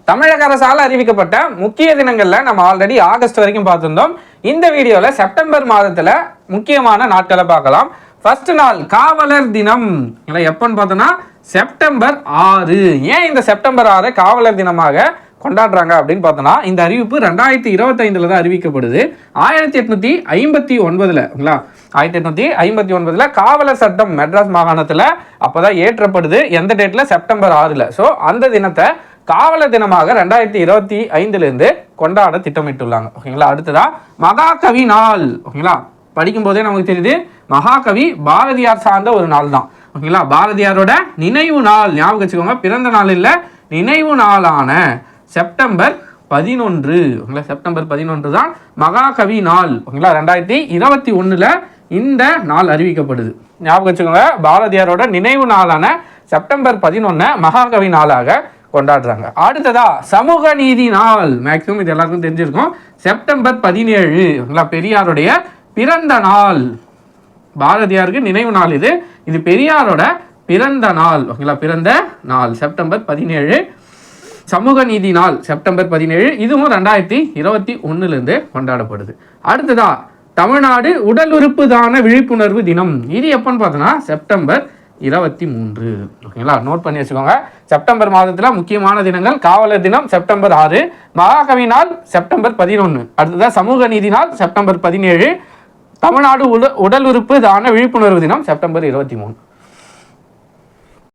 தமிழக அரசால் அறிவிக்கப்பட்ட முக்கிய தினங்கள்ல நம்ம ஆல்ரெடி ஆகஸ்ட் வரைக்கும் பார்த்திருந்தோம். இந்த வீடியோல செப்டம்பர் மாதத்துல முக்கியமான நாட்களை பார்க்கலாம். ஃபர்ஸ்ட் நாள் காவலர் தினம். எப்பன்னு பார்த்தோம்னா செப்டம்பர் 6. ஏன் இந்த செப்டம்பர் 6 காவலர் தினமாக கொண்டாடுறாங்க அப்படின்னு பார்த்தோம்னா, இந்த அறிவிப்பு 2025 தான் அறிவிக்கப்படுது. 1859 காவலர் சட்டம் மெட்ராஸ் மாகாணத்தில் அப்போதான் ஏற்றப்படுது. எந்த டேட்ல? செப்டம்பர் 6. ஸோ அந்த தினத்தை காவலர் தினமாக 2025 கொண்டாட திட்டமிட்டுள்ளாங்க. ஓகேங்களா. அடுத்ததா மகாகவி நாள். ஓகேங்களா. படிக்கும் போதே நமக்கு தெரியுது மகாகவி பாரதியார் சார்ந்த ஒரு நாள் தான். ஓகேங்களா. பாரதியாரோட நினைவு நாள் ஞாபகம் வச்சுக்கோங்க. பிறந்த நாள் இல்லை, நினைவு நாளான செப்டம்பர் 11. செப்டம்பர் 11 தான் மகாகவி நாள். ஓகேங்களா. 2021 இந்த நாள் அறிவிக்கப்படுது. ஞாபகம் வச்சுக்கோங்க. பாரதியாரோட நினைவு நாளான செப்டம்பர் 11 மகாகவி நாளாக கொண்டாடுறாங்க. அடுத்ததா சமூக நீதி நாள். மேக்சிமம் இது எல்லாருக்கும் தெரிஞ்சிருக்கும். செப்டம்பர் 17 பெரியாருடைய பிறந்த நாள். பாரதியாருக்கு நினைவு நாள் இது. இது பெரியாரோட பிறந்த நாள். ஓகேங்களா. பிறந்த நாள் செப்டம்பர் 17. சமூக நீதி நாள் செப்டம்பர் 17. இதுவும் 2021 கொண்டாடப்படுது. அடுத்ததா தமிழ்நாடு உடல் உறுப்பு தான விழிப்புணர்வு தினம். இது எப்பன்னு பார்த்தோன்னா செப்டம்பர் 23. ஓகேங்களா. நோட் பண்ணி வச்சுக்கோங்க. செப்டம்பர் மாதத்தில் முக்கியமான தினங்கள் காவலர் தினம் செப்டம்பர் 6, மகாகவி நாள் செப்டம்பர் 11, அடுத்ததா சமூக நீதி நாள் செப்டம்பர் 17, தமிழ்நாடு உடல் உறுப்பு தான விழிப்புணர்வு தினம் செப்டம்பர் 23.